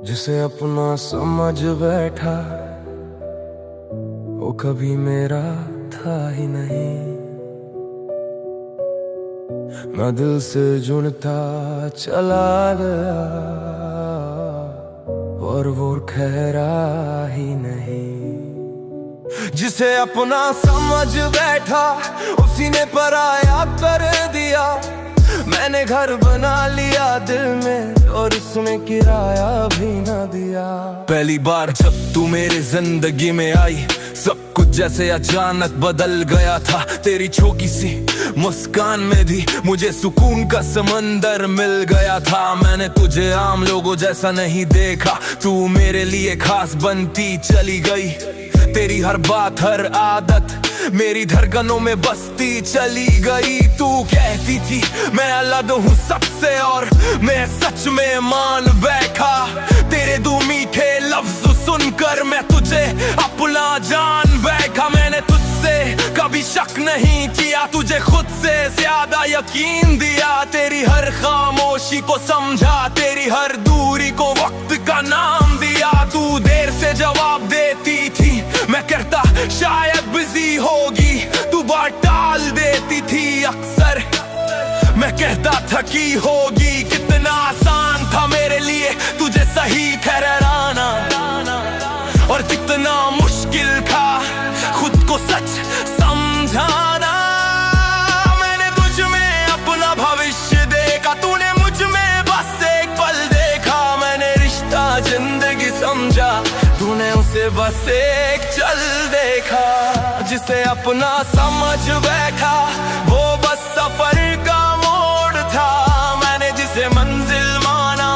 जिसे अपना समझ बैठा वो कभी मेरा था ही नहीं। मैं दिल से जुड़ता चला गया और वो ठहरा ही नहीं। जिसे अपना समझ बैठा उसी ने पराया कर दिया। मैंने घर बना लिया दिल में और उसने किराया भी ना दिया। पहली बार जब तू मेरे जिंदगी में आई सब कुछ जैसे अचानक बदल गया था। तेरी छोटी सी मुस्कान में भी मुझे सुकून का समंदर मिल गया था। मैंने तुझे आम लोगों जैसा नहीं देखा, तू मेरे लिए खास बनती चली गई। तेरी हर बात हर आदत मेरी धड़कनों में बसती चली गई। तू कहती थी मैं अलग हूँ सबसे और मैं सच में मान बैठा। तेरे दो मीठे लफ्ज सुनकर मैं तुझे अपना जान बैठा। मैंने तुझसे कभी शक नहीं किया, तुझे खुद से ज्यादा यकीन दिया। तेरी हर खामोशी को समझा, तेरी हर दूरी को वक्त का नाम दिया। तू देर से जवाब देती थी, मैं कहता शायद बिजी होगी। तू बात टाल देती थी अक्सर, मैं कहता थकी होगी। कितना आसान था मेरे लिए तुझे सही ठहराना और कितना मुश्किल था खुद को सच समझाना। मैंने तुझ में अपना भविष्य देखा, तूने मुझ में बस एक पल देखा। मैंने रिश्ता जिंदगी समझा, तूने उसे बस एक चल देखा। जिसे अपना समझ बैठा वो बस सफर का मोड़ था। मैंने जिसे मंजिल माना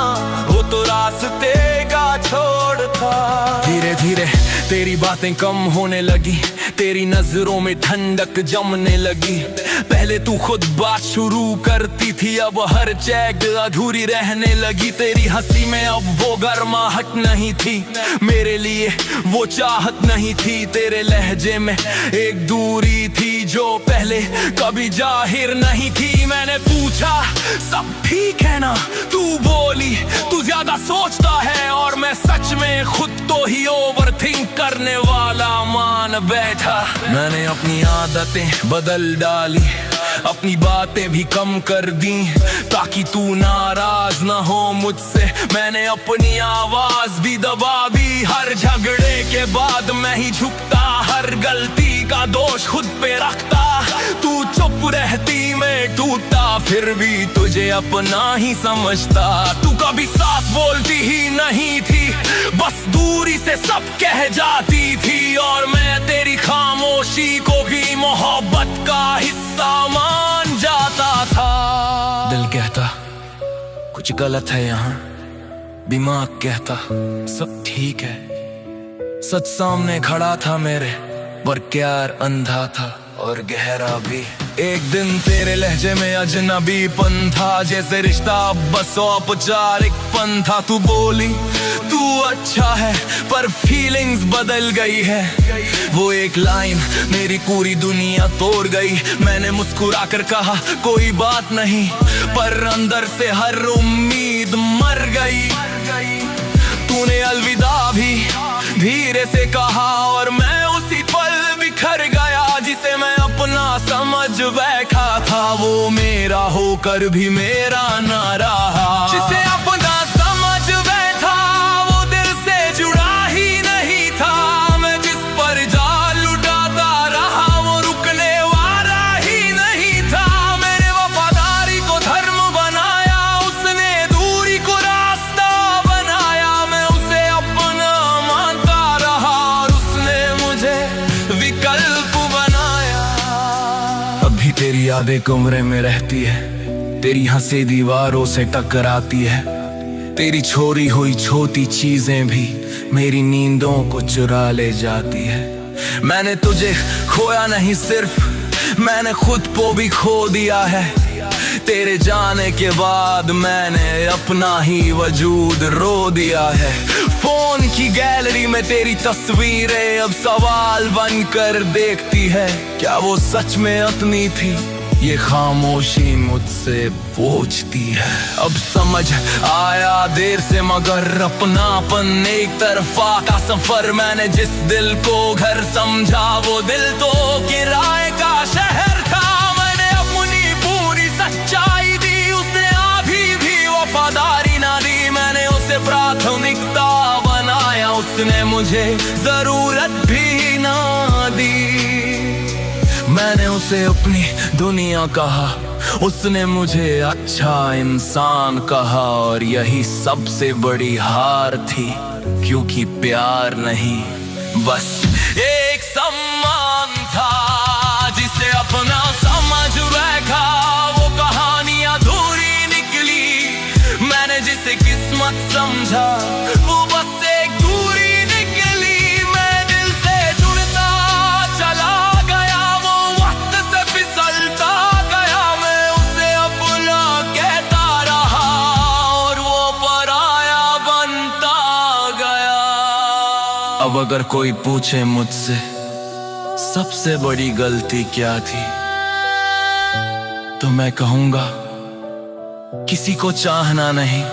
वो तो रास्ते का छोड़ था। धीरे धीरे तेरी बातें कम होने लगी, तेरी नजरों में ठंडक जमने लगी। पहले तू खुद बात शुरू करती थी, अब हर चैक अधूरी रहने लगी। तेरी हंसी में अब वो गर्माहट नहीं थी, मेरे लिए वो चाहत नहीं थी। तेरे लहजे में एक दूरी थी जो पहले कभी जाहिर नहीं थी। मैंने पूछा सब ठीक है ना, तू बोली तू ज्यादा सोचता है। और मैं सच में खुद तो ही ओवरथिंक करने वाला मान बैठा। मैंने अपनी आदतें बदल डाली, अपनी बातें भी कम कर दी ताकि तू नाराज ना हो मुझसे। मैंने अपनी आवाज भी दबा दी, हर झगड़े के बाद मैं ही झुकता, हर गलती का दोष खुद पे रखता। तू चुप रहती मैं टूटता, फिर भी तुझे अपना ही समझता। तू कभी साफ बोलती ही नहीं थी, बस दूरी से सब कह जाती थी। और मैं तेरी खामोशी को भी मोहब्बत का हिस्सा मान जाता था। दिल कहता कुछ गलत है यहाँ, दिमाग कहता सब ठीक है। सच सामने खड़ा था मेरे, पर प्यार अंधा था और गहरा भी। एक दिन तेरे लहजे में अजनबीपन था, जैसे रिश्ता बस औपचारिकपन था। तू बोली तू अच्छा है पर फीलिंग्स बदल गई है। वो एक लाइन मेरी पूरी दुनिया तोड़ गई। मैंने मुस्कुरा कर कहा कोई बात नहीं, पर अंदर से हर उम्मीद मर गई। तूने अलविदा भी धीरे से कहा और मैं उसी पल बिखर गया। जिसे मैं अपना समझ बैठा था वो मेरा होकर भी मेरा ना रहा। जिसे अपना समझ बैठा वो दिल से जुड़ा ही नहीं था। मैं जिस पर जाल लुटाता रहा वो रुकने वाला ही नहीं था। मैंने वफादारी को धर्म बनाया, उसने दूरी को रास्ता बनाया। मैं उसे अपना मानता रहा और उसने मुझे विकल्प बनाया। अभी तेरी यादें कमरे में रहती है, तेरी हंसी दीवारों से टकराती है। तेरी छोड़ी हुई छोटी चीजें भी मेरी नींदों को चुरा ले जाती है। मैंने तुझे खोया नहीं, सिर्फ मैंने खुद को भी खो दिया है। तेरे जाने के बाद मैंने अपना ही वजूद रो दिया है। फोन की गैलरी में तेरी तस्वीरें अब सवाल बनकर देखती है, क्या वो सच में अपनी थी ये खामोशी मुझसे पूछती है। अब समझ आया देर से मगर अपनापन एक तरफा का सफर। मैंने जिस दिल को घर समझा वो दिल तो किराए का शहर था। मैंने अपनी पूरी सच्चाई दी, उसने अभी भी वफादारी ना दी। मैंने उसे प्राथमिकता बनाया, उसने मुझे जरूरत भी ना दी। मैंने उसे अपनी दुनिया कहा, उसने मुझे अच्छा इंसान कहा। और यही सबसे बड़ी हार थी, क्योंकि प्यार नहीं बस एक सम्मान था जिसे अपना समझ बैठा। वो कहानी अधूरी निकली, मैंने जिसे किस्मत समझा वो बस एक दूरी निकली। मैं दिल से जुड़ता चला गया, वो वक्त से फिसलता गया। मैं उसे अपना कहता रहा और वो पराया बनता गया। अब अगर कोई पूछे मुझसे सबसे बड़ी गलती क्या थी, तो मैं कहूँगा किसी को चाहना नहीं,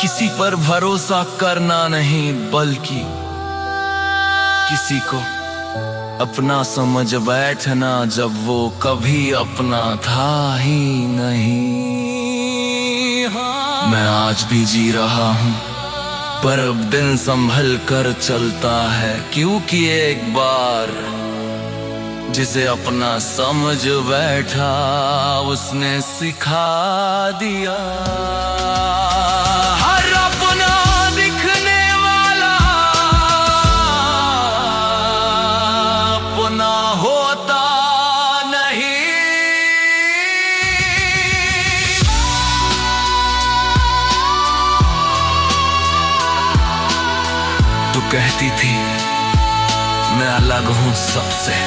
किसी पर भरोसा करना नहीं, बल्कि किसी को अपना समझ बैठना जब वो कभी अपना था ही नहीं। मैं आज भी जी रहा हूँ, पर अब दिन संभल कर चलता है, क्योंकि एक बार जिसे अपना समझ बैठा उसने सिखा दिया। हर अपना दिखने वाला अपना होता नहीं। तू कहती थी मैं अलग हूँ सबसे,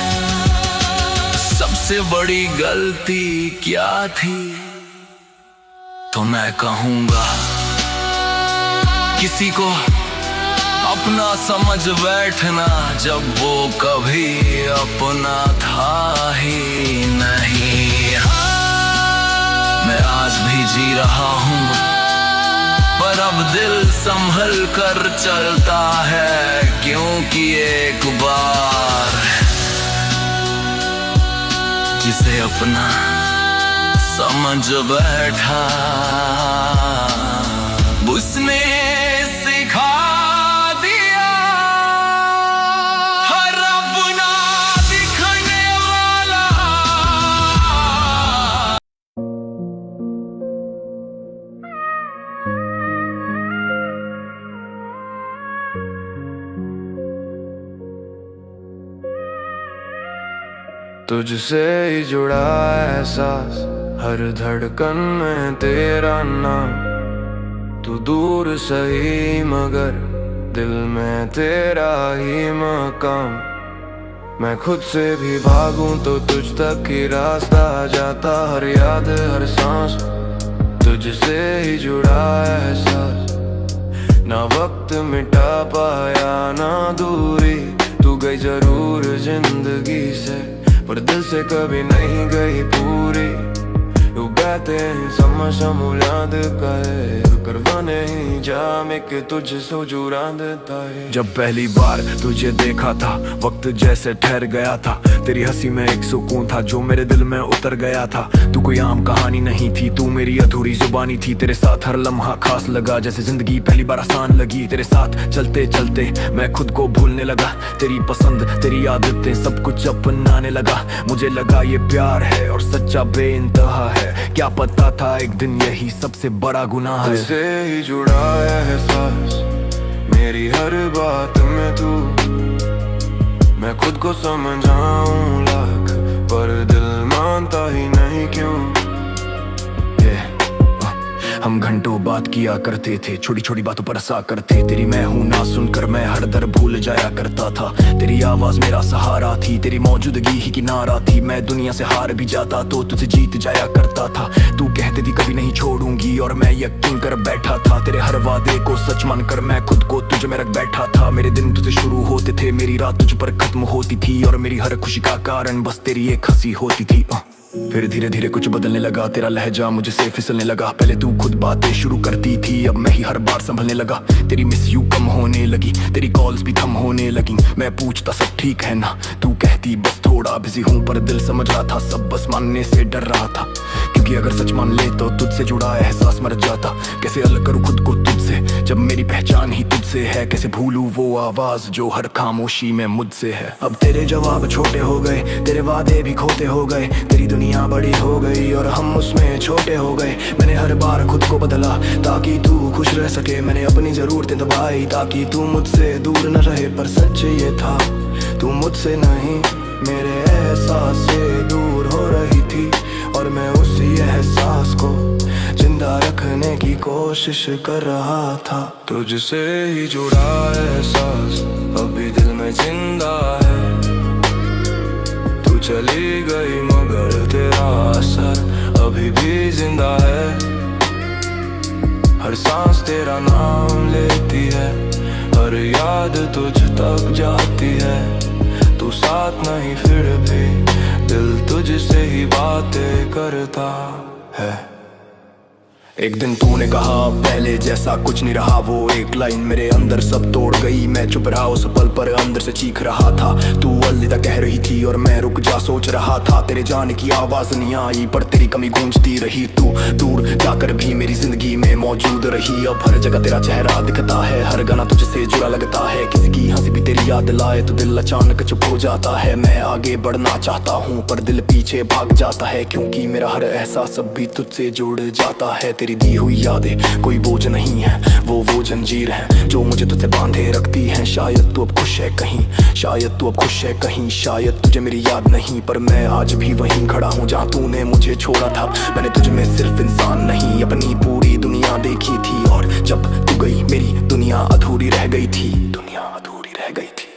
सबसे बड़ी गलती क्या थी, तो मैं कहूँगा किसी को अपना समझ बैठना जब वो कभी अपना था ही नहीं। मैं आज भी जी रहा हूँ, पर अब दिल संभल कर चलता है, क्योंकि एक बार जिसे अपना समझ बैठा उसने सिखा दिया। हर अपना दिखने वाला तुझसे ही जुड़ा एहसास, हर धड़कन में तेरा नाम। तू दूर सही मगर दिल में तेरा ही मकाम। मैं खुद से भी भागूं तो तुझ तक ही रास्ता जाता, हर याद हर सांस तुझसे ही जुड़ा एहसास। ना वक्त मिटा पाया ना दूरी, तू गई जरूर जिंदगी से, पर दिल से कभी नहीं गई पूरी। तू कहते हैं समझ याद कहे करवाने ही जामे के तुझे सो जुड़ा देता है। जब पहली बार तुझे देखा था वक्त जैसे ठहर गया था, तेरी हंसी में एक सुकून था जो मेरे दिल में उतर गया था। तू कोई आम कहानी नहीं थी, तू मेरी अधूरी जुबानी थी। तेरे साथ हर लम्हा खास लगा, जैसे जिंदगी पहली बार आसान लगी। तेरे साथ चलते चलते मैं खुद को भूलने लगा, तेरी पसंद तेरी आदतें सब कुछ अपनाने लगा। मुझे लगा ये प्यार है और सच्चा बेइंतहा है, क्या पता था एक दिन यही सबसे बड़ा गुनाह है। तुझसे ही जुड़ा एहसास मेरी हर बात में तू, मैं खुद को समझाऊं लाख पर दिल मानता ही नहीं क्यों। हम घंटों बात किया करते थे, छोटी छोटी बातों पर हंसा करते। तेरी मैं हूं ना सुनकर मैं हर दर भूल जाया करता था। तेरी आवाज मेरा सहारा थी, तेरी मौजूदगी ही किनारा थी। मैं दुनिया से हार भी जाता तो तुझे जीत जाया करता था। तू कहती थी कभी नहीं छोड़ूंगी और मैं यकीन कर बैठा था। तेरे हर वादे को सच मानकर मैं खुद को तुझ में रख बैठा था। मेरे दिन तुझे शुरू होते थे, मेरी रात तुझ पर खत्म होती थी, और मेरी हर खुशी का कारण बस तेरी एक हंसी होती थी। फिर धीरे धीरे कुछ बदलने लगा, तेरा लहजा मुझसे फिसलने लगा। पहले तू खुद बातें शुरू करती थी, अब मैं ही हर बार संभलने लगा। तेरी मिस यू कम होने लगी, तेरी कॉल्स भी थम होने लगी। मैं पूछता सब ठीक है ना, तू कहती बस थोड़ा बिजी हूँ। पर दिल समझ रहा था सब, बस मानने से डर रहा था। क्योंकि अगर सच मान ले तो तुझसे जुड़ा एहसास मर जाता। कैसे अलग करूँ खुद को तुझसे जब मेरी पहचान ही तुझसे है। कैसे भूलूं वो आवाज जो हर खामोशी में मुझसे है। अब तेरे जवाब छोटे हो गए, तेरे वादे भी खोटे हो गए। तेरी दुनिया बड़ी हो गई और हम उसमें छोटे हो गए। मैंने हर बार खुद को बदला ताकि तू खुश रह सके। मैंने अपनी जरूरतें दबाई ताकि तू मुझसे दूर न रहे। पर सच ये था तू मुझसे नहीं मेरे एहसास से दूर हो रही थी। और मैं उसी एहसास को जिंदा रखने की कोशिश कर रहा था। तुझसे ही जुड़ा एहसास अभी दिल में जिंदा है। तू चली गई मगर तेरा असर अभी भी जिंदा है। हर सांस तेरा नाम लेती है, हर याद तुझ तक जाती है। तू साथ नहीं फिर भी दिल तुझसे ही बातें करता है। एक दिन तूने कहा पहले जैसा कुछ नहीं रहा। वो एक लाइन मेरे अंदर सब तोड़ गई। मैं चुप रहा उस पल पर अंदर से चीख रहा था। तू अलविदा कह रही थी और मैं रुक जा सोच रहा था। तेरे जाने की आवाज नहीं आई पर तेरी कमी गूंजती रही। तू दूर जाकर भी मेरी जिंदगी में मौजूद रही। अब हर जगह तेरा चेहरा दिखता है, हर गाना तुझसे जुड़ा लगता है। किसी की हंसी भी तेरी याद लाए तो दिल अचानक चुप हो जाता है। मैं आगे बढ़ना चाहता हूँ पर दिल पीछे भाग जाता है। क्योंकि मेरा हर एहसास अब भी तुझसे जुड़ जाता है। तेरी दी हुई यादें कोई बोझ नहीं है, वो जंजीर है जो मुझे तुझसे बांधे रखती है। शायद तू अब खुश है कहीं, शायद तू अब खुश है कहीं। शायद तुझे मेरी याद नहीं पर मैं आज भी वहीं खड़ा हूँ जहाँ तूने मुझे छोड़ा था। मैंने तुझ में सिर्फ इंसान नहीं अपनी पूरी दुनिया देखी थी। और जब तू गई मेरी दुनिया अधूरी रह गई थी, दुनिया अधूरी रह गई थी।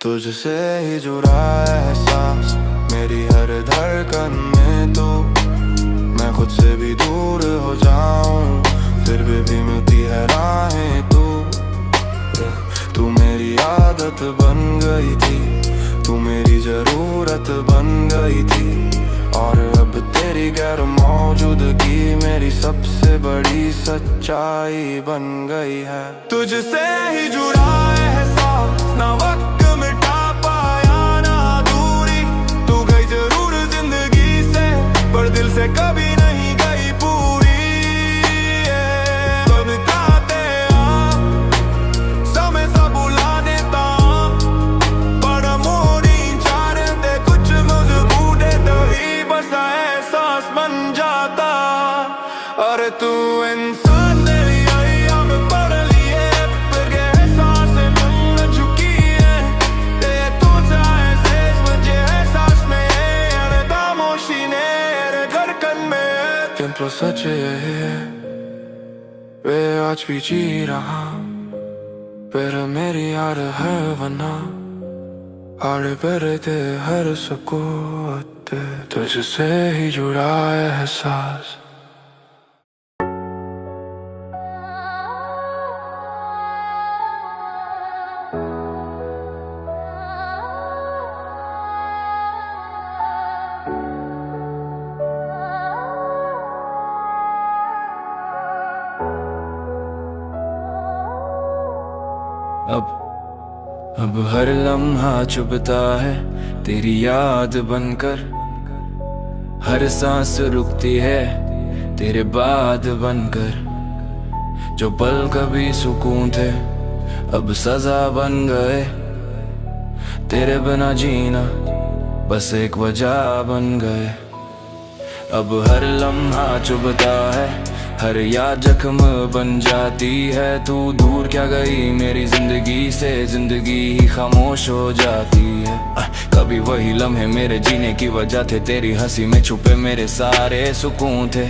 तुझसे ही जुड़ा एहसास मेरी हर धड़कन में। तो मैं खुद से भी दूर हो जाऊं फिर भी मिलती है राहें। तू मेरी आदत बन गई थी, तू मेरी जरूरत बन गई थी। और अब तेरी गैर मौजूदगी मेरी सबसे बड़ी सच्चाई बन गई है। तुझसे ही जुड़ा एहसास ना वक्त मिटा पाया ना दूरी। तू गई जरूर जिंदगी से पर दिल से कभी नहीं गई पूरी। बनकाते समय सब बुला देता पर मोरी चाहते कुछ मजबूत तो ही बस एहसास बन जाता। अरे तू इंसान नहीं आई हम पढ़ लिए फिर के एहसास बन चुकी है। ये तो चाहे शेष मुझे एहसास में अरे खामोशी ने अरे धड़कन में। किंतु सच ये है वे आज भी जी रहा फिर मेरी यार है वना। आड़े परते हर सुकूत तुझसे ही जुड़ा एहसास। अब हर लम्हा चुभता है तेरी याद बनकर। हर सांस रुकती है तेरे बाद बनकर। जो पल कभी सुकून थे अब सजा बन गए। तेरे बिना जीना बस एक वजह बन गए। अब हर लम्हा चुभता है, हर याद जख्म बन जाती है। तू दूर क्या गई मेरी जिंदगी से, जिंदगी ही खामोश हो जाती है। कभी वही लम्हे मेरे जीने की वजह थे, तेरी हंसी में छुपे मेरे सारे सुकून थे।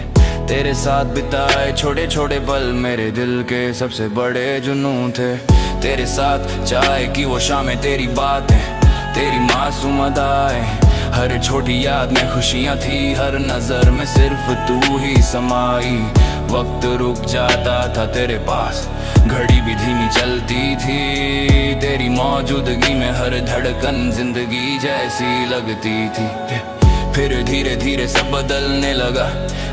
तेरे साथ बिताए छोटे छोटे पल मेरे दिल के सबसे बड़े जुनून थे। तेरे साथ चाय की वो शामें, तेरी बातें, तेरी मासूम अदाएं, हर छोटी याद में खुशियाँ थी, हर नजर में सिर्फ तू ही समाई। वक्त रुक जाता था तेरे पास, घड़ी भी धीमी चलती थी। तेरी मौजूदगी में हर धड़कन जिंदगी जैसी लगती थी। फिर धीरे धीरे सब बदलने लगा,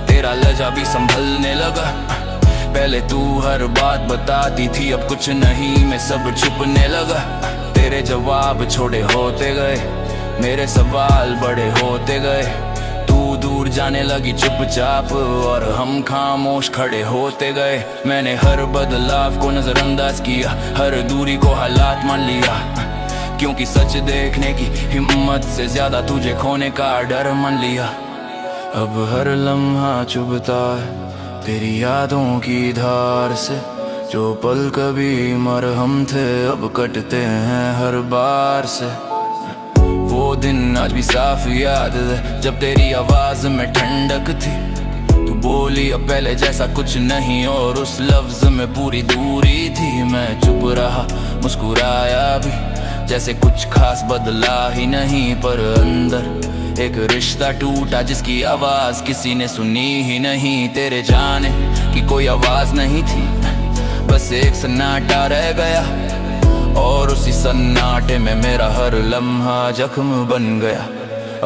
तेरा लहजा भी संभलने लगा। पहले तू हर बात बताती थी, अब कुछ नहीं मैं सब छुपने लगा। तेरे जवाब छोटे होते गए, मेरे सवाल बड़े होते गए। तू दूर जाने लगी चुपचाप और हम खामोश खड़े होते गए। मैंने हर बदलाव को नजरअंदाज किया, हर दूरी को हालात मान लिया, क्योंकि सच देखने की हिम्मत से ज्यादा तुझे खोने का डर मान लिया। अब हर लम्हा चुभता है तेरी यादों की धार से, जो पल कभी मरहम थे अब कटते हैं हर बार से। वो दिन आज भी साफ याद है जब तेरी आवाज में ठंडक थी। तू बोली अब पहले जैसा कुछ नहीं, और उस लफ्ज में पूरी दूरी थी। मैं चुप रहा, मुस्कुराया भी, जैसे कुछ खास बदला ही नहीं, पर अंदर एक रिश्ता टूटा जिसकी आवाज किसी ने सुनी ही नहीं। तेरे जाने की कोई आवाज नहीं थी, बस एक सन्नाटा रह गया, और उसी सन्नाटे में मेरा हर लम्हा जख्म बन गया।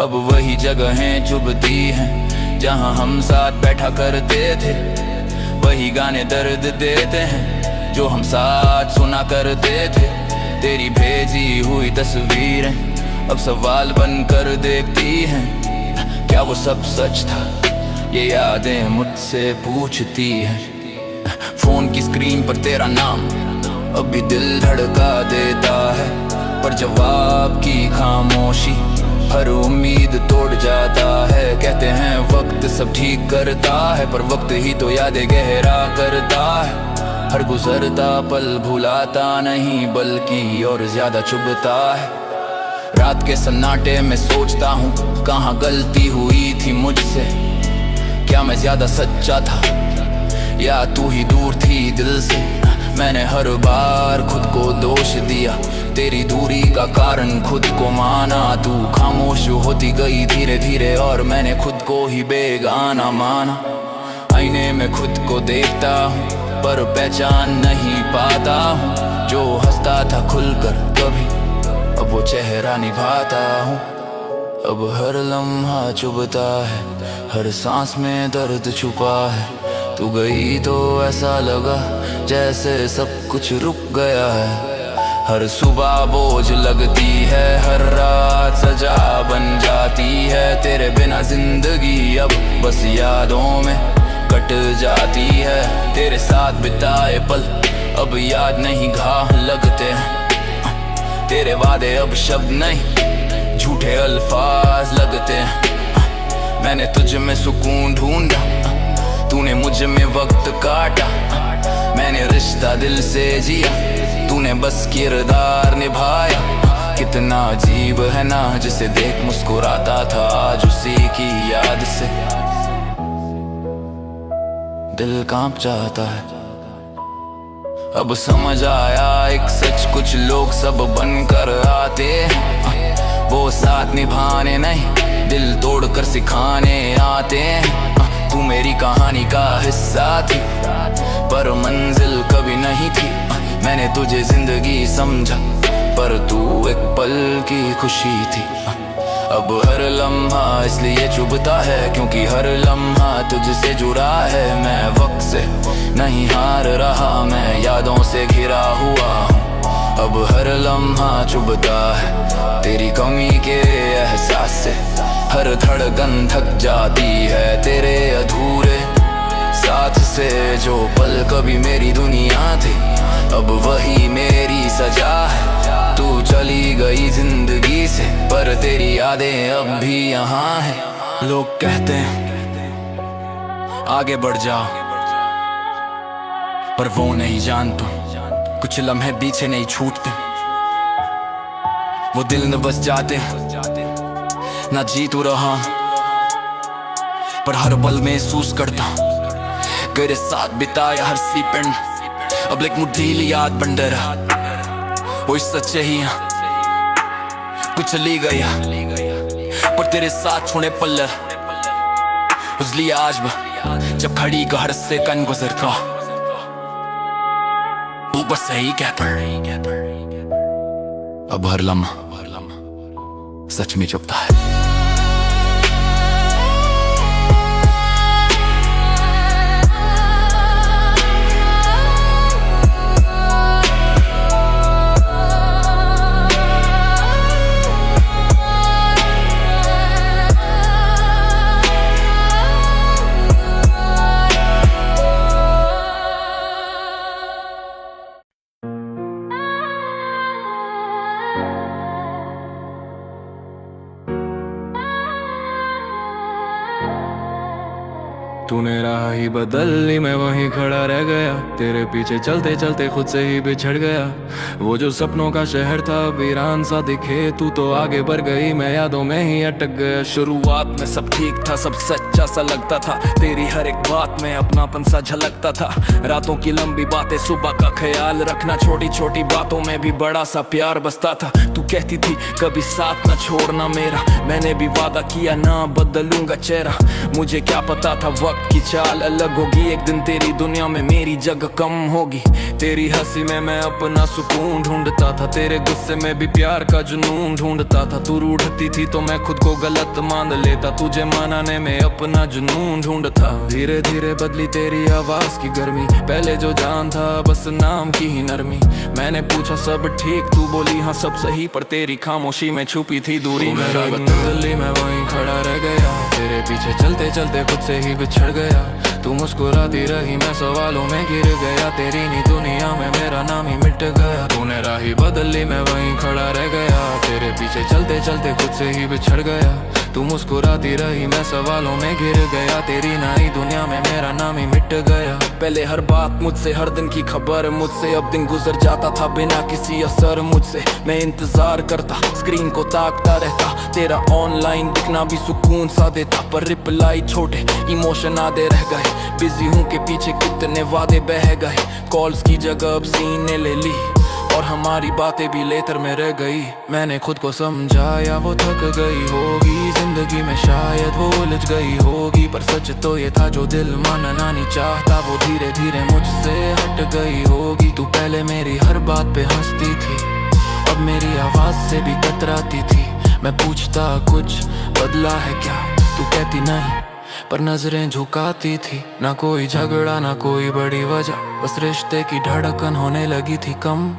अब वही जगहें चुभती हैं जहां हम साथ बैठा करते थे, वही गाने दर्द देते हैं जो हम साथ सुना करते थे। तेरी भेजी हुई तस्वीरें अब सवाल बनकर देखती हैं, क्या वो सब सच था? ये यादें मुझसे पूछती हैं। फोन की स्क्रीन पर तेरा नाम अब भी दिल धड़का देता है, पर जवाब की खामोशी हर उम्मीद तोड़ जाता है। कहते हैं वक्त सब ठीक करता है, पर वक्त ही तो यादें गहरा करता है। हर गुजरता पल भुलाता नहीं, बल्कि और ज्यादा चुभता है। रात के सन्नाटे में सोचता हूँ कहाँ गलती हुई थी मुझसे, क्या मैं ज्यादा सच्चा था या तू ही दूर थी दिल से। मैंने हर बार खुद को दोष दिया, तेरी दूरी का कारण खुद को माना। तू खामोश होती गई धीरे धीरे, और मैंने खुद को ही बेगाना माना। आईने में खुद को देखता हूँ पर पहचान नहीं पाता हूँ, जो हंसता था खुलकर कभी अब वो चेहरा निभाता हूँ। अब हर लम्हा चुभता है, हर सांस में दर्द छुपा है। तू गई तो ऐसा लगा जैसे सब कुछ रुक गया है। हर सुबह बोझ लगती है, हर रात सजा बन जाती है। तेरे बिना जिंदगी अब बस यादों में कट जाती है। तेरे साथ बिताए पल अब याद नहीं घाव लगते हैं। तेरे वादे अब शब्द नहीं झूठे अल्फाज लगते हैं। मैंने तुझ में सुकून ढूंढा, तूने मुझ में वक्त काटा। मैंने रिश्ता दिल से जिया, तूने बस किरदार निभाया। कितना अजीब है ना, जिसे देख मुस्कुराता था आज उसी की याद से दिल कांप जाता है। अब समझ आया एक सच, कुछ लोग सब बनकर आते हैं, वो साथ निभाने नहीं दिल तोड़कर सिखाने आते हैं। तू मेरी कहानी का हिस्सा थी पर मंजिल कभी नहीं थी। मैंने तुझे जिंदगी समझा पर तू एक पल की खुशी थी। अब हर लम्हा इसलिए चुभता है क्योंकि हर लम्हा तुझसे जुड़ा है। मैं वक्त से नहीं हार रहा, मैं यादों से घिरा हुआ हूँ। अब हर लम्हा चुभता है तेरी कमी के एहसास से। हर धड़कन थक जाती है तेरे अधूरे साथ से। जो पल कभी मेरी दुनिया थी अब वही मेरी सजा है। तू चली गई जिंदगी से पर तेरी यादें अब भी यहाँ हैं। लोग कहते हैं आगे बढ़ जाओ पर वो नहीं जानते कुछ लम्हे पीछे नहीं छूटते। वो दिल न बस जाते ना जी तो रहा पर हर पल महसूस करता तेरे साथ बिताया हर सीपन। अब एक मुठीली याद बन रहा वो इस सच्चे ही कुछ चली गया पर तेरे साथ छोड़े पल उजली आज जब खड़ी का हर से कन गुजरता तू बस सही कहता। अब हर लम्हा सच में चुपता है। राह ही बदल ली, मैं वहीं खड़ा रह गया। तेरे पीछे चलते चलते खुद से ही बिछड़ गया। वो जो सपनों का शहर था वीरान सा दिखे, तू तो आगे बढ़ गई, मैं यादों में ही अटक गया। शुरुआत में सब ठीक था, सब सच्चा सा लगता था, तेरी हर एक बात में अपनापन सा झलकता था। रातों की लंबी बातें, सुबह का ख्याल रखना, छोटी छोटी बातों में भी बड़ा सा प्यार बसता था। तू कहती थी कभी साथ न छोड़ना मेरा, मैंने भी वादा किया ना बदलूंगा चेहरा। मुझे क्या पता था वक्त की चाल अलग होगी, एक दिन तेरी दुनिया में मेरी जगह कम होगी। तेरी हंसी में मैं अपना सुकून ढूंढता था, तेरे गुस्से में भी प्यार का जुनून ढूंढता था। तू रूठती थी तो मैं खुद को गलत मान लेता, तुझे मनाने में अपना जुनून ढूंढता। धीरे धीरे बदली तेरी आवाज की गर्मी, पहले जो जान था बस नाम की ही नरमी। मैंने पूछा सब ठीक, तू बोली हाँ सब सही, पर तेरी खामोशी में छुपी थी दूरी। मेरा बदली मैं वहीं खड़ा रह गया, तेरे पीछे चलते चलते खुद से ही बिछड़ गया। तू मुस्कुराती रही, मैं सवालों में गिर गया, तेरी नी दुनिया में मेरा नाम ही मिट गया। तूने राही बदली, मैं वहीं खड़ा रह गया, तेरे पीछे चलते चलते खुद से ही बिछड़ गया। तू मुस्कुराती रही, मैं सवालों में गिर गया, तेरी नई दुनिया में मेरा नाम ही मिट गया। पहले हर बात मुझसे, हर दिन की खबर मुझसे, अब दिन गुजर जाता था बिना किसी असर मुझसे। मैं इंतजार करता, स्क्रीन को ताकता रहता, तेरा ऑनलाइन दिखना भी सुकून सा देता। पर रिप्लाई छोटे, इमोशन आधे रह गए, बिजी हूँ के पीछे कितने वादे बह गए। कॉल्स की जगह अब सीने ले ली, और हमारी बातें भी लेतर में रह गई। मैंने खुद को समझाया वो थक गई होगी, जिंदगी में शायद वो उलझ गई होगी। पर सच तो ये था जो दिल मानना नहीं चाहता, वो धीरे धीरे मुझसे हट गई होगी। तू पहले मेरी हर बात पे हंसती थी, अब मेरी आवाज से भी कतराती थी। मैं पूछता कुछ बदला है क्या, तू कहती नहीं, पर नजरें झुकाती थी। ना कोई झगड़ा ना कोई बड़ी वजह, बस रिश्ते की धड़कन होने लगी थी कम।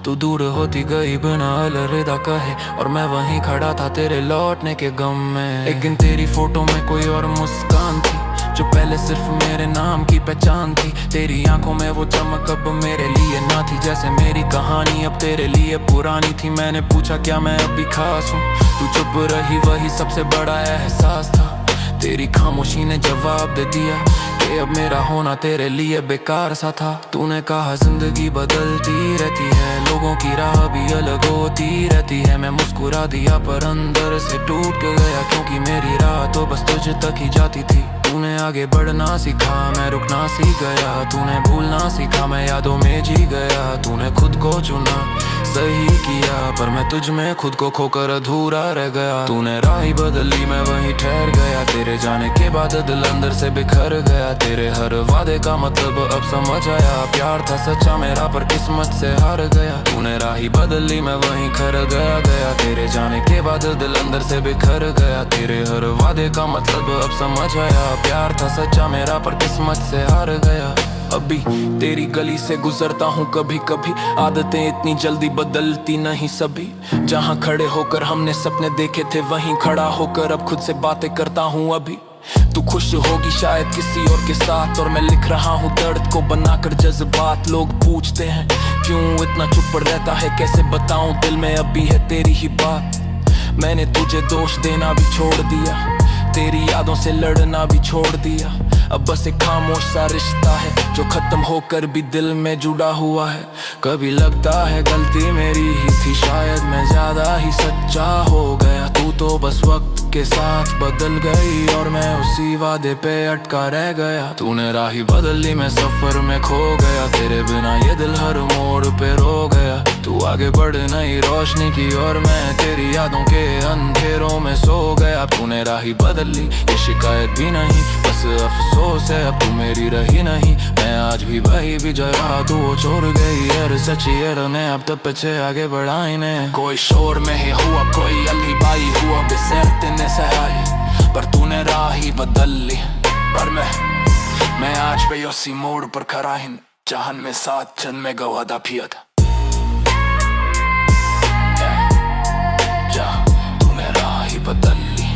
तू दूर होती गई बिना अलविदा कहे, और मैं वहीं खड़ा था तेरे लौटने के गम में। एक दिन तेरी फोटो में कोई और मुस्कान थी, जो पहले सिर्फ मेरे नाम की पहचान थी। तेरी आंखों में वो चमक अब मेरे लिए ना थी, जैसे मेरी कहानी अब तेरे लिए पुरानी थी। मैंने पूछा क्या मैं अब भी खास हूँ, तू चुप रही, वही सबसे बड़ा एहसास था। तेरी खामोशी ने जवाब दे दिया कि अब मेरा होना तेरे लिए बेकार सा था। तूने कहा जिंदगी बदलती रहती है, लोगों की राह भी अलग होती रहती है। मैं मुस्कुरा दिया पर अंदर से टूट गया, क्योंकि मेरी राह तो बस तुझ तक ही जाती थी। तूने आगे बढ़ना सीखा, मैं रुकना सीख गया। तूने भूलना सीखा, मैं यादों में जी गया। तूने खुद को चुना, सही किया, पर मैं तुझ में खुद को खोकर अधूरा रह गया। तूने राह ही बदली, मैं वहीं ठहर गया। तेरे जाने के बाद दिल अंदर से बिखर गया। तेरे हर वादे का मतलब अब समझ आया, प्यार था सच्चा मेरा पर किस्मत से हार गया। तूने राह ही बदली, मैं वहीं खर गया। तेरे जाने के बाद दिल अंदर से बिखर गया। तेरे हर वादे का मतलब अब समझ आया, प्यार था सच्चा मेरा पर किस्मत से हार गया। अभी तेरी गली से गुजरता हूँ कभी कभी, आदतें इतनी जल्दी बदलती नहीं सभी। जहाँ खड़े होकर हमने सपने देखे थे, वहीं खड़ा होकर अब खुद से बातें करता हूँ अभी। तू खुश होगी शायद किसी और के साथ, और मैं लिख रहा हूँ दर्द को बनाकर जज्बात। लोग पूछते हैं क्यों इतना चुप रहता है, कैसे बताऊं दिल में अभी है तेरी ही बात। मैंने तुझे दोष देना भी छोड़ दिया, तेरी यादों से लड़ना भी छोड़ दिया। अब बस एक खामोश सा रिश्ता है जो खत्म होकर भी दिल में जुड़ा हुआ है। कभी लगता है गलती मेरी ही थी, शायद मैं ज्यादा ही सच्चा हो गया। तू तो बस वक्त के साथ बदल गई, और मैं उसी वादे पे अटका रह गया। तूने राह ही बदली, मैं सफर में खो गया। तेरे बिना ये दिल हर मोड़ पे रो गया। तू आगे बढ़ नई रोशनी की, और मैं तेरी यादों के अंधेरों में सो गया। तूने राह ही बदली, ये शिकायत भी नहीं, बस अफसोस है अब तू मेरी रही नहीं। मैं आज भी वही भी जो रहा, तू वो छोड़ गई यार। सच्ची यार ने अब तक पीछे आगे बढ़ाई ने। कोई शोर में ही हुआ, कोई अली बाई हुआ, बेसरते ने सहाई, पर तूने राह ही बदल ली। पर मैं आज भी उसी मोड़ पर खड़ा ही, जहान में साथ जन्म में गवादा पिया था। जा तूने राह ही बदल ली,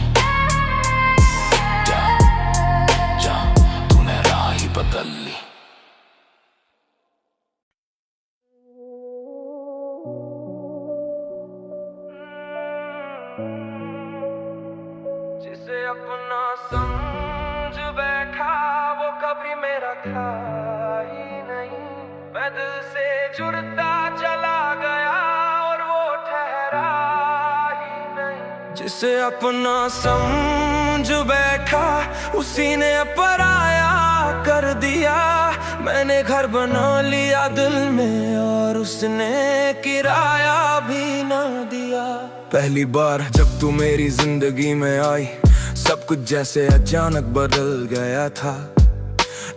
जा तूने राह ही बदल ली। जिसे अपना समझ बैठा वो भी मेरा था ही नहीं। मैं दिल से जुड़ता चला गया और वो ठहरा ही नहीं। जिसे अपना समझ बैठा उसी ने पराया कर दिया। मैंने घर बना लिया दिल में और उसने किराया भी ना दिया। पहली बार जब तू मेरी जिंदगी में आई, सब कुछ जैसे अचानक बदल गया था।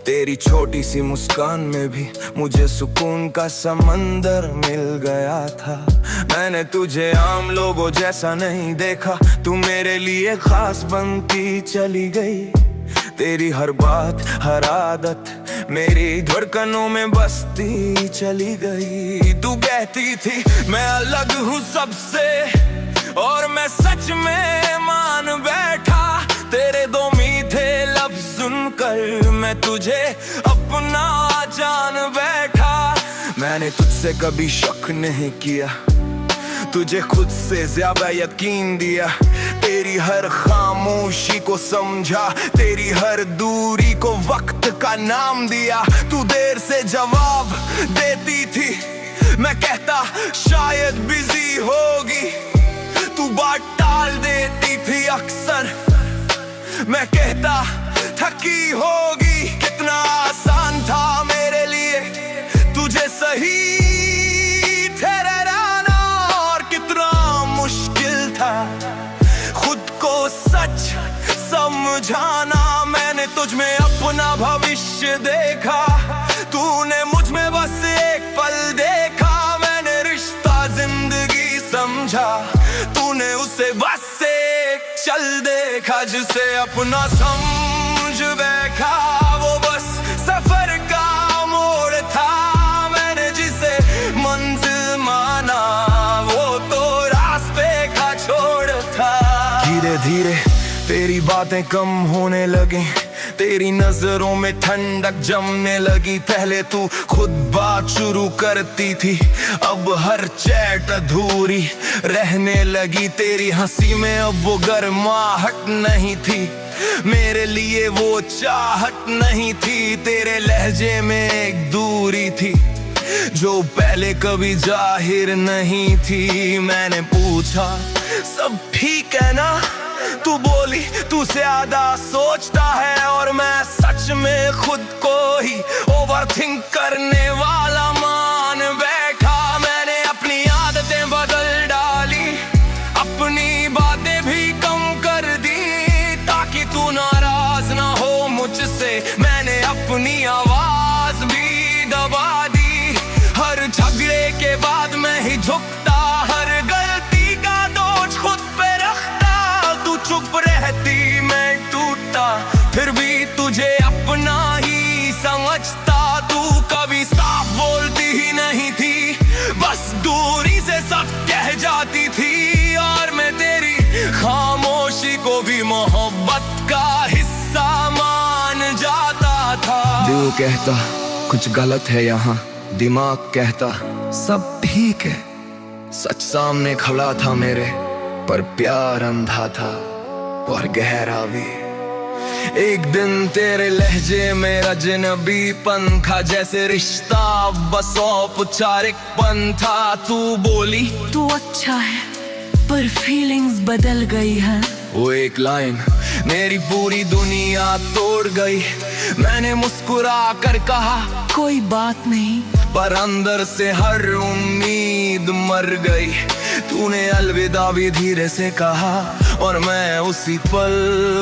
तेरी छोटी सी मुस्कान में भी मुझे सुकून का समंदर मिल गया था। मैंने तुझे आम लोगों जैसा नहीं देखा, तू मेरे लिए खास बनती चली गई। तेरी हर बात हर आदत मेरी धड़कनों में बसती चली गई। तू कहती थी मैं अलग हूँ सबसे, और मैं सच में मान बैठा। तेरे दो मीठे लफ्ज सुनकर मैं तुझे अपना जान बैठा। मैंने तुझसे कभी शक नहीं किया, तुझे खुद से ज्यादा यकीन दिया। तेरी हर खामोशी को समझा, तेरी हर दूरी को वक्त का नाम दिया। तू देर से जवाब देती थी, मैं कहता शायद बिजी होगी। तू बात टाल देती थी अक्सर, मैं कहता थकी होगी। कितना आसान था मेरे लिए तुझे सही ठहराना, और कितना मुश्किल था खुद को सच समझाना। मैंने तुझ में अपना भविष्य देखा, तूने मुझ में बस एक पल देखा। मैंने रिश्ता जिंदगी समझा, तूने उसे बस एक चल देखा। जिसे अपना समझ बैठा वो बस सफर का मोड़ था। मैंने जिसे मंजिल माना वो तो रास्ते का छोड़ था। धीरे धीरे तेरी बातें कम होने लगी, तेरी नजरों में ठंडक जमने लगी। पहले तू खुद बात शुरू करती थी, अब हर चैट अधूरी रहने लगी। तेरी हंसी में अब वो गर्माहट नहीं थी, मेरे लिए वो चाहत नहीं थी। तेरे लहजे में एक दूरी थी जो पहले कभी जाहिर नहीं थी। मैंने पूछा सब ठीक है ना, तू बोली तू ज्यादा सोचता है। और मैं सच में खुद को ही ओवरथिंक करने वाला मान बैठा। मैंने अपनी आदतें बदल डाली, अपनी बातें भी कम कर दी, ताकि तू नाराज ना हो मुझसे। मैंने अपनी आवाज भी दबा दी, हर झगड़े के बाद मैं ही झुकता, हर गलती का दोष खुद पे रखता। तू चुप रहती मैं टूटता, फिर भी तुझे अपना ही समझता। तू कभी साफ बोलती ही नहीं थी, बस दूरी से सब कह जाती थी। और मैं तेरी खामोशी को भी मोहब्बत का हिस्सा मान जाता था। दिल कहता कुछ गलत है यहाँ, दिमाग कहता सब ठीक है। सच सामने खड़ा था मेरे, पर प्यार अंधा था और गहरा भी। एक दिन तेरे लहजे में अजनबीपन था, जैसे रिश्ता बस औपचारिकपन था। तू बोली तू अच्छा है पर फीलिंग्स बदल गई है। वो एक लाइन मेरी पूरी दुनिया तोड़ गई। मैंने मुस्कुरा कर कहा कोई बात नहीं, पर अंदर से हर उम्मीद मर गई। तूने अलविदा भी धीरे से कहा और मैं उसी पल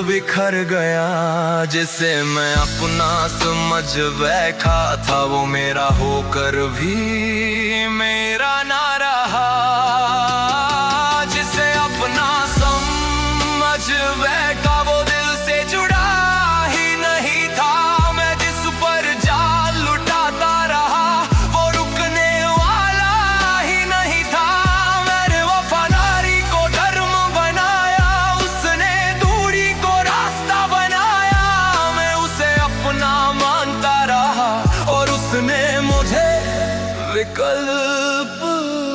बिखर गया। जिसे मैं अपना समझ बैठा था, वो मेरा होकर भी मेरा ना रहा। जिसे अपना समझ बैठा वो दिल से जुड़ा ही नहीं था। मैं जिस पर जाल लुटाता रहा वो रुकने वाला ही नहीं था। मैंने वफादारी को धर्म बनाया, उसने दूरी को रास्ता बनाया। मैं उसे अपना मानता रहा और उसने मुझे विकल्प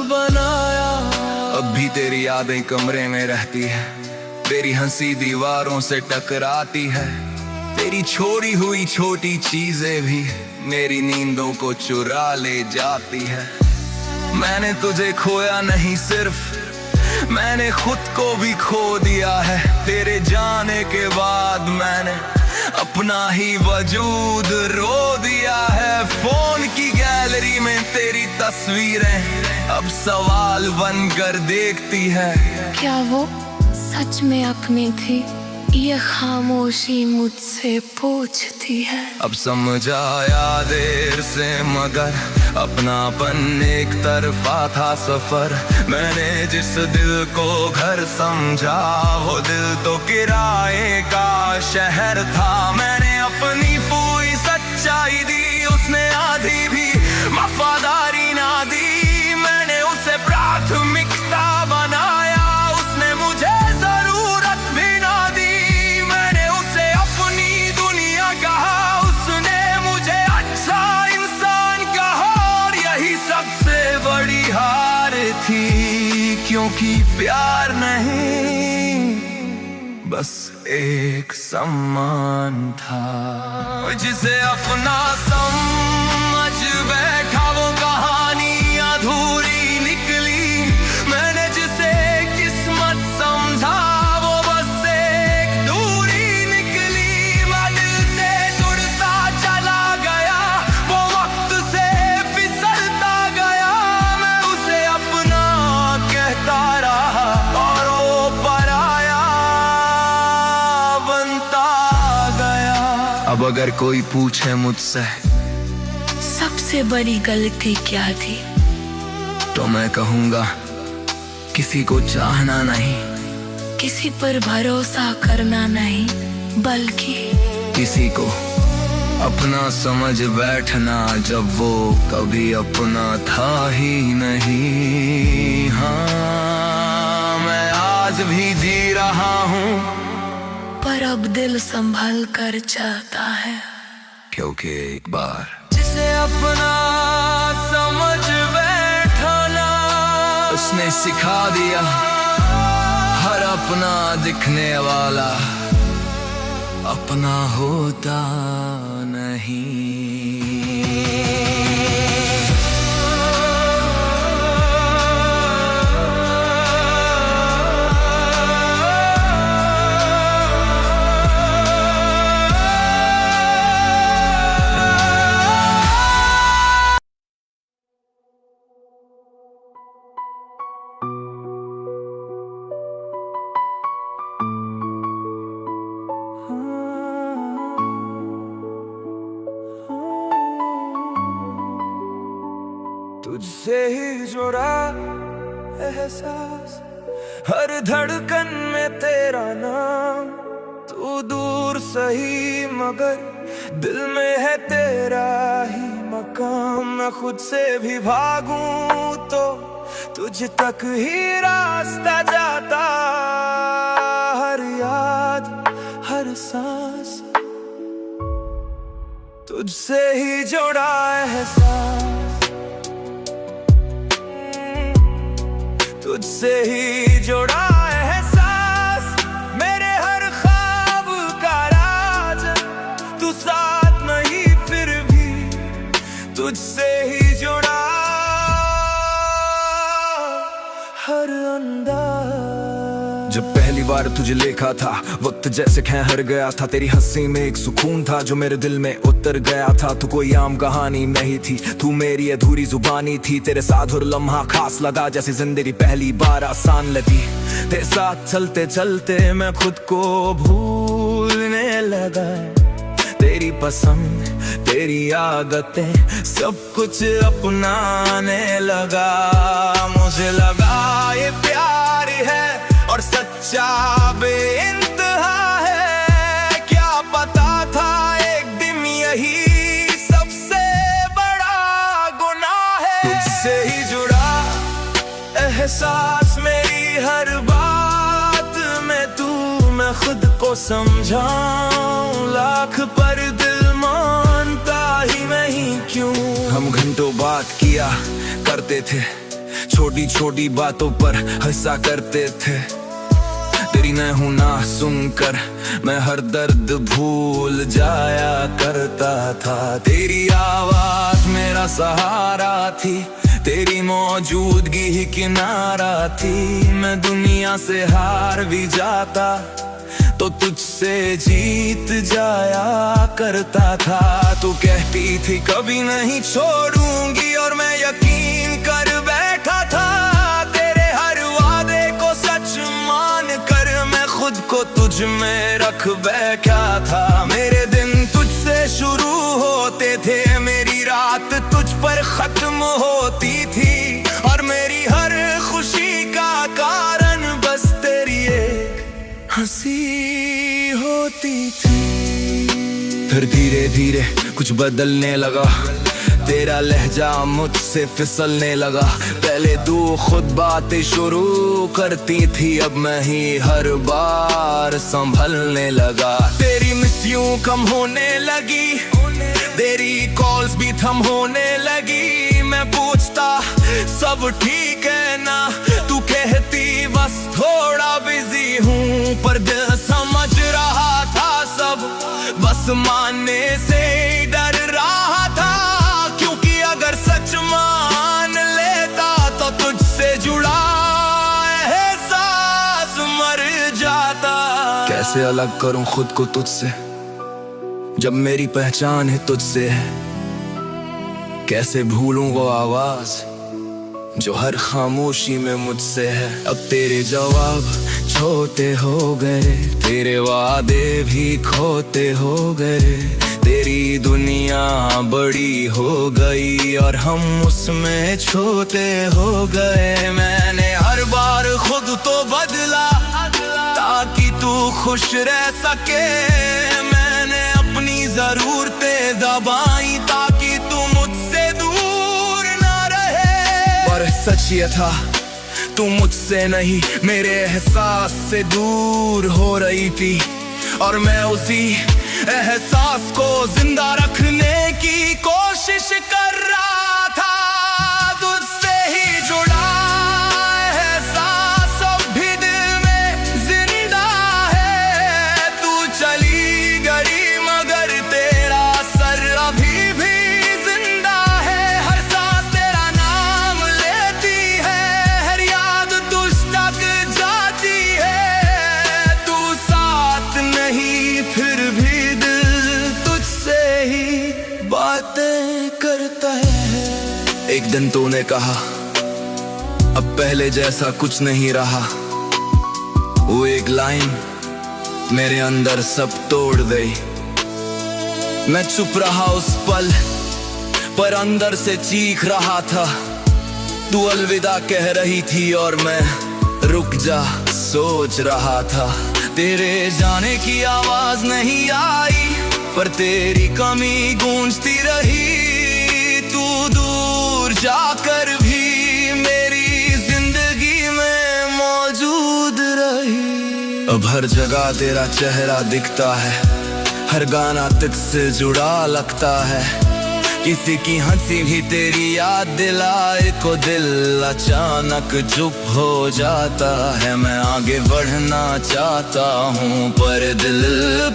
बनाया। अब भी तेरी यादें कमरे में रहती है, तेरी हंसी दीवारों से टकराती है। तेरी छोड़ी हुई छोटी चीजें भी मेरी नींदों को चुरा ले जाती है। मैंने तुझे खोया नहीं, सिर्फ मैंने खुद को भी खो दिया है। तेरे जाने के बाद मैंने अपना ही वजूद रो दिया है। फोन की गैलरी में तेरी तस्वीरें अब सवाल बनकर देखती है। क्या वो सच में अपनी थी, ये खामोशी मुझसे पूछती है। अब समझ आया देर से मगर अपनापन एक तरफा था सफर। मैंने जिस दिल को घर समझा वो दिल तो किराए का शहर था। मैंने अपनी पूरी सच्चाई दी, उसने आधी भी वफादारी ना दी। मैंने उसे प्राथमिकता बनाया, उसने मुझे जरूरत भी ना दी। मैंने उसे अपनी दुनिया कहा, उसने मुझे अच्छा इंसान कहा। और यही सबसे बड़ी हार थी, क्योंकि प्यार नहीं बस एक सम्मान था। जिसे अपना समझ बैठा वो कहानी अधूरी निकली। मैंने जिसे किस्मत समझा वो बस एक दूरी निकली। मैं दिल से जुड़ता चला गया, वो वक्त से फिसलता गया। मैं उसे अपना कहता रहा और वो पराया बनता गया। अब अगर कोई पूछे मुझसे सबसे बड़ी गलती क्या थी, तो मैं कहूँगा किसी को चाहना नहीं, किसी पर भरोसा करना नहीं, बल्कि किसी को अपना समझ बैठना जब वो कभी अपना था ही नहीं। हाँ, मैं आज भी जी रहा हूँ, पर अब दिल संभल कर चलता है। क्योंकि एक बार जिसे अपना समझ बैठना उसने सिखा दिया, हर अपना दिखने वाला अपना होता नहीं। तुझसे ही जुड़ा एहसास, हर धड़कन में तेरा नाम। तू दूर सही मगर दिल में है तेरा ही मकाम। मैं खुद से भी भागूं तो तुझ तक ही रास्ता जाता। हर याद हर सांस तुझसे ही जुड़ा एहसास, तुझसे ही जुड़ा एहसास। मेरे हर ख्वाब का राज, तू साथ नहीं फिर भी तुझसे ही जुड़ा हर अंदाज। जब पहली बार तुझे देखा था वक्त जैसे खैहर गया था। तेरी हंसी में एक सुकून था जो मेरे दिल में उतर गया था। तू कोई आम कहानी नहीं थी, तू मेरी अधूरी जुबानी थी। तेरे साथ हर लम्हा खास लगा, जैसे जिंदगी पहली बार आसान लगी। तेरे साथ चलते चलते मैं खुद को भूलने लगा। तेरी पसंद तेरी आदतें सब कुछ अपनाने लगा। मुझे लगा ये प्यार है और सच्चा बेइंतहा है। क्या पता था एक दिन यही सबसे बड़ा गुनाह है। तुझसे ही जुड़ा एहसास, मेरी हर बात में तू। मैं खुद को समझाऊं लाख पर दिल मानता ही नहीं क्यों। हम घंटों बात किया करते थे, छोटी छोटी बातों पर हंसा करते थे। तेरी मैं हूं ना सुनकर मैं हर दर्द भूल जाया करता था। तेरी आवाज मेरा सहारा थी, तेरी मौजूदगी ही किनारा थी। मैं दुनिया से हार भी जाता तो तुझसे जीत जाया करता था। तू कहती थी कभी नहीं छोड़ूंगी और मैं यकीन कर बैठा था। तेरे हर वादे को सच मान कर मैं खुद को तुझ में रख बैठा था। मेरे दिन तुझसे शुरू होते थे, मेरी रात तुझ पर खत्म होती थी और मेरी हर खुशी का कारण बस तेरी एक हंसी होती थी। फिर धीरे धीरे कुछ बदलने लगा, तेरा लहजा मुझसे फिसलने लगा। पहले तू खुद बातें शुरू करती थी, अब मैं ही हर बार संभलने लगा। तेरी मिस यूं कम होने लगी, तेरी कॉल्स भी थम होने लगी। मैं पूछता सब ठीक है ना, तू कहती बस थोड़ा बिजी हूँ। पर दिल समझ रहा था सब, बस मानने से डर रहा था। क्योंकि अगर सच मान लेता तो तुझसे जुड़ा एहसास मर जाता। कैसे अलग करूं खुद को तुझसे जब मेरी पहचान है तुझसे है। कैसे भूलूं वो आवाज जो हर खामोशी में मुझसे है। अब तेरे जवाब छोटे हो गए, तेरे वादे भी खोते हो गए। तेरी दुनिया बड़ी हो गई और हम उसमें छोटे हो गए। मैंने हर बार खुद तो बदला ताकि तू खुश रह सके। मैंने अपनी जरूरतें दबाई ताकि तू मुझसे दूर ना रहे। पर सच ये था तू मुझसे नहीं मेरे एहसास से दूर हो रही थी और मैं उसी एहसास को जिंदा रखने की कोशिश कर रहा था। तुझसे ही जुड़ा एहसास अब भी दिल में जिंदा है। तू चली गई मगर तेरा सर अभी भी जिंदा है। हर सांस तेरा नाम लेती है, हर याद तुझ तक जाती है। तू साथ नहीं फिर भी बातें करता है। एक दिन तूने कहा अब पहले जैसा कुछ नहीं रहा। वो एक लाइन मेरे अंदर सब तोड़ गई। मैं चुप रहा उस पल पर अंदर से चीख रहा था। तू अलविदा कह रही थी और मैं रुक जा सोच रहा था। तेरे जाने की आवाज नहीं आई पर तेरी कमी गूंजती रही। तू दूर जाकर भी मेरी जिंदगी में मौजूद रही। अब हर जगह तेरा चेहरा दिखता है, हर गाना तुझसे जुड़ा लगता है। किसी की हंसी भी तेरी याद दिलाए को दिल अचानक चुप हो जाता है। मैं आगे बढ़ना चाहता हूँ पर दिल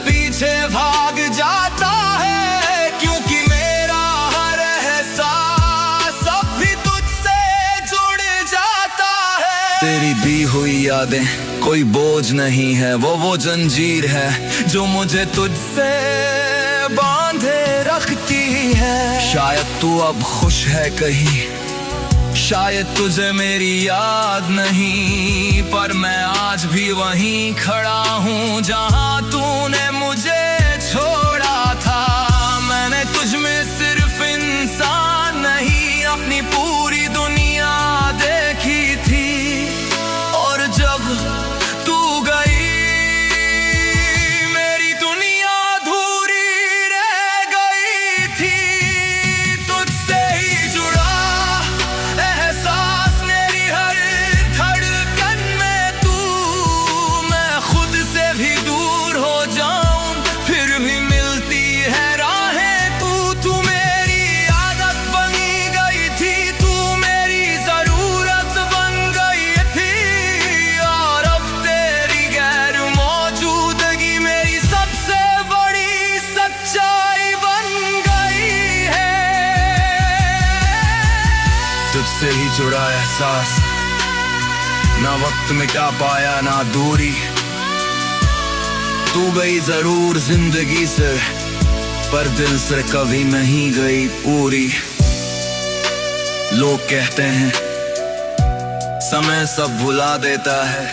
पीछे भाग जाता है। क्योंकि मेरा हर एहसास अब भी तुझसे जुड़ जाता है। तेरी दी हुई यादें कोई बोझ नहीं है, वो जंजीर है जो मुझे तुझसे बांधे रखती है। शायद तू अब खुश है कहीं, शायद तुझे मेरी याद नहीं, पर मैं आज भी वहीं खड़ा हूँ जहाँ तूने मुझे छोड़ा था। मैंने तुझ में सिर्फ इंसान नहीं अपनी पूरी दुनिया देखी थी। और जब तू गई मेरी दुनिया अधूरी रह गई थी। तुझसे ही जुड़ा एहसास मेरी हर धड़कन में तू। मैं खुद से भी दूर हो जाऊं फिर भी मिल तुझसे ही जुड़ा एहसास, ना वक्त में क्या पाया ना दूरी। तू गई जरूर जिंदगी से, पर दिल से कभी नहीं गई पूरी। लोग कहते हैं समय सब भुला देता है,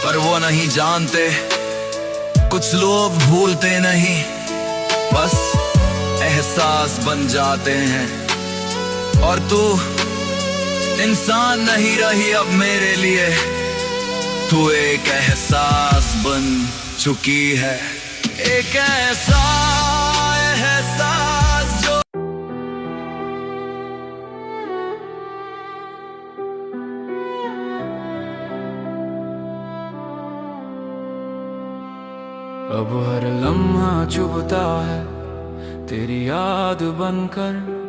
पर वो नहीं जानते कुछ लोग भूलते नहीं, बस एहसास बन जाते हैं। और तू इंसान नहीं रही अब मेरे लिए, तू एक एहसास बन चुकी है, एक ऐसा एहसास जो अब हर लम्हा चुभता है तेरी याद बनकर,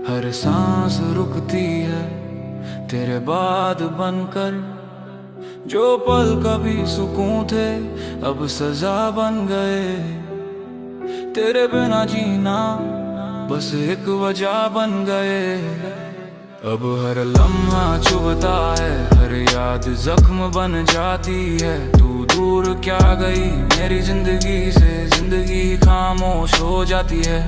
हर सांस रुकती है तेरे बाद बनकर। जो पल कभी सुकून थे अब सजा बन गए, तेरे बिना जीना बस एक वजह बन गए। अब हर लम्हा चुभता है, हर याद जख्म बन जाती है। तू दूर क्या गई मेरी जिंदगी से, जिंदगी खामोश हो जाती है।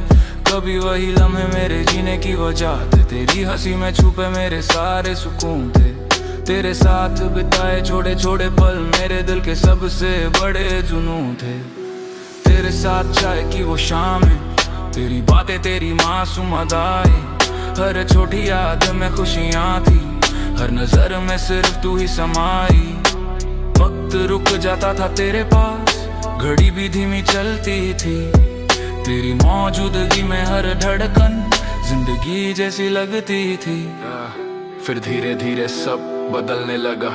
कभी वही लम्हे मेरे जीने की वजह थे, तेरी हंसी में छुपे मेरे सारे सुकून थे। तेरे साथ बिताए छोटे छोटे पल मेरे दिल के सबसे बड़े जुनून थे। तेरे साथ चाय की वो शामें, तेरी बातें तेरी मासूम अदाएं, हर छोटी याद में खुशियाँ थी, हर नजर में सिर्फ तू ही समाई। वक्त रुक जाता था तेरे पास, घड़ी भी धीमी चलती थी। तेरी मौजूदगी में हर धड़कन जिंदगी जैसी लगती थी। फिर धीरे धीरे सब बदलने लगा,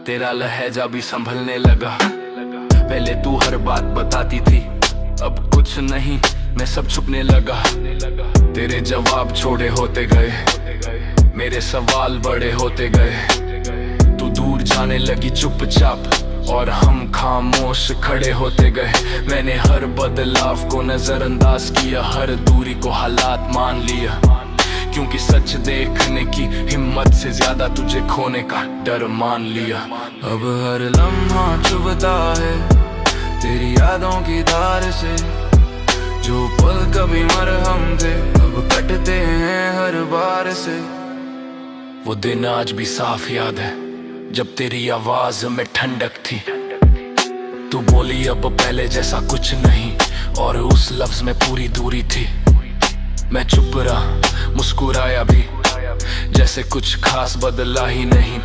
तेरा लहजा भी संभलने लगा। पहले तू हर बात बताती थी, अब कुछ नहीं मैं सब छुपने लगा। तेरे जवाब छोटे होते गए, मेरे सवाल बड़े होते गए। तू दूर जाने लगी चुपचाप और हम खामोश खड़े होते गए। मैंने हर बदलाव को नजरअंदाज किया, हर दूरी को हालात मान लिया। क्योंकि सच देखने की हिम्मत से ज्यादा तुझे खोने का डर मान लिया। अब हर लम्हा चुभता है तेरी यादों की धार से, जो पल कभी मरहम थे अब कटते हैं हर बार से। वो दिन आज भी साफ याद है जब तेरी आवाज में ठंडक थी। तू बोली अब पहले जैसा कुछ नहीं, और उस लफ्ज में पूरी दूरी थी। मैं चुप रहा, मुस्कुराया भी, जैसे कुछ खास बदला ही नहीं।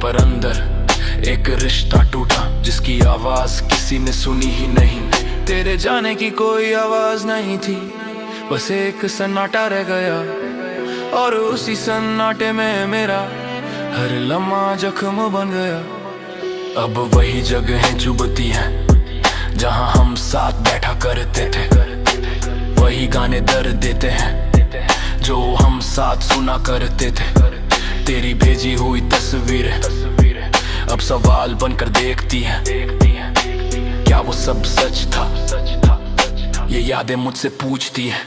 पर अंदर एक रिश्ता टूटा जिसकी आवाज किसी ने सुनी ही नहीं। तेरे जाने की कोई आवाज नहीं थी, बस एक सन्नाटा रह गया, और उसी सन्नाटे में मेरा हर लम्हा जख्म बन गया। अब वही जगहें चुभती हैं जहां हम साथ बैठा करते थे, वही गाने दर्द देते हैं जो हम साथ सुना करते थे। तेरी भेजी हुई तस्वीरें अब सवाल बनकर देखती हैं, क्या वो सब सच था? ये यादें मुझसे पूछती हैं।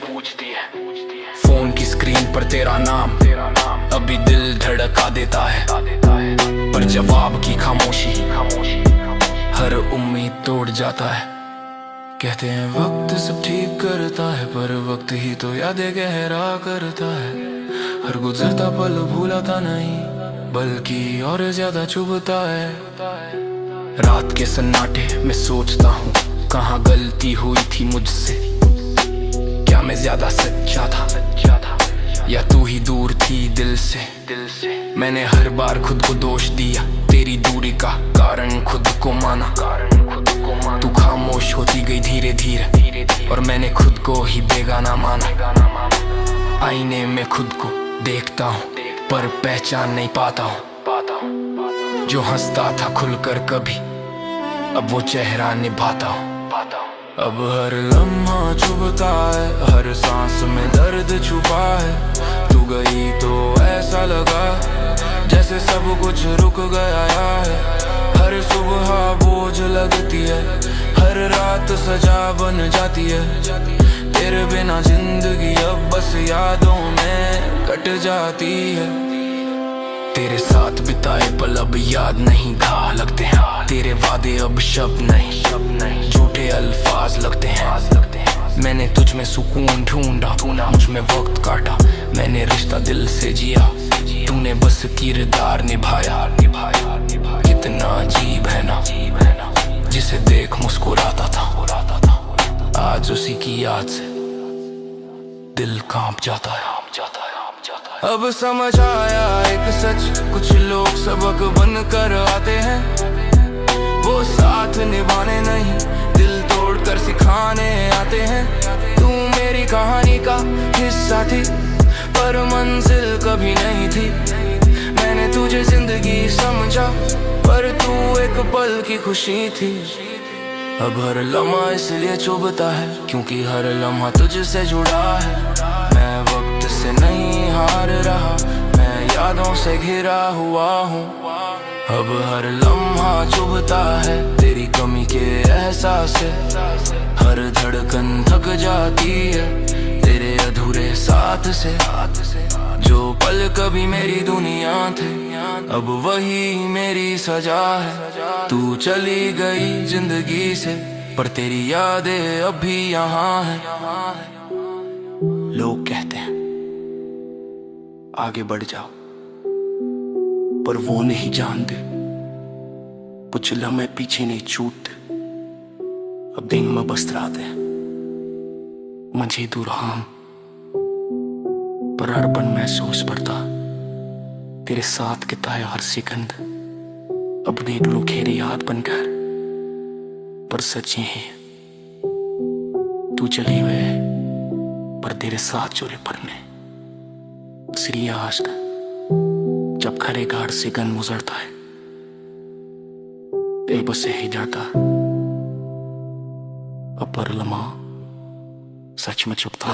फोन की स्क्रीन पर तेरा नाम अभी दिल धड़का देता है, पर जवाब की खामोशी हर उम्मीद तोड़ जाता है। कहते हैं वक्त सब ठीक करता है, पर वक्त ही तो यादें गहरा करता है। हर गुजरता पल भूलाता नहीं, बल्कि और ज्यादा चुभता है। रात के सन्नाटे में सोचता हूँ कहाँ गलती हुई थी मुझसे। क्या मैं ज्यादा सच्चा था या तू ही दूर थी दिल से? मैंने हर बार खुद को दोष दिया, तेरी दूरी का कारण खुद को माना। तू खामोश होती गई धीरे धीरे, और मैंने खुद को ही बेगाना माना। आईने में खुद को देखता हूँ पर पहचान नहीं पाता हूँ। जो हंसता था खुलकर कभी, अब वो चेहरा निभाता हूँ। अब हर लम्हा चुभता है, हर सांस में दर्द छुपा है। तू गई तो ऐसा लगा जैसे सब कुछ रुक गया है। हर सुबह बोझ लगती है, हर रात सजा बन जाती है। तेरे बिना जिंदगी अब बस यादों में कट जाती है। तेरे साथ बिताए पल अब याद नहीं घा लगते हैं, तेरे वादे अब शब्द नहीं झूठे अल्फाज लगते हैं। मैंने तुझ में सुकून ढूंढा, मुझ में वक्त काटा, मैंने रिश्ता दिल से जिया, तूने बस किरदार निभाया। कितना अजीब है ना, जिसे देख मुस्कुराता था, आज उसी की याद से दिल कांप जाता है। अब समझ आया एक सच, कुछ लोग सबक बन कर आते हैं, वो साथ निभाने नहीं दिल तोड़ कर सिखाने आते हैं। तू मेरी कहानी का हिस्सा थी, पर मंजिल कभी नहीं थी। मैंने तुझे जिंदगी समझा, पर तू एक पल की खुशी थी। अब हर लम्हा इसलिए चुभता है, क्योंकि हर लम्हा तुझसे जुड़ा है। मैं वक्त से नहीं हार रहा, मैं यादों से घिरा हुआ हूँ। अब हर लम्हा चुभता है तेरी कमी के एहसास से, हर धड़कन थक जाती है तेरे अधूरे साथ से। जो पल कभी मेरी दुनिया थे, अब वही मेरी सजा है। तू चली गई जिंदगी से, पर तेरी यादें अब भी यहाँ है। लोग कहते हैं आगे बढ़ जाओ, पर वो नहीं जानते कुछ लम्हे पीछे नहीं छूटते। अब दिन में बस रात है, मुझे दूर हम पर अर्पण महसूस पड़ता। तेरे साथ किताया हर सेकंड अपने लुखेरे याद बनकर, पर सच ये है तू चली गए, पर तेरे साथ चोले पड़ने। इसलिए आज जब खरे घाट से गन गुजरता है, ते बस ही जाता अपर लम्हा सच में चुपता।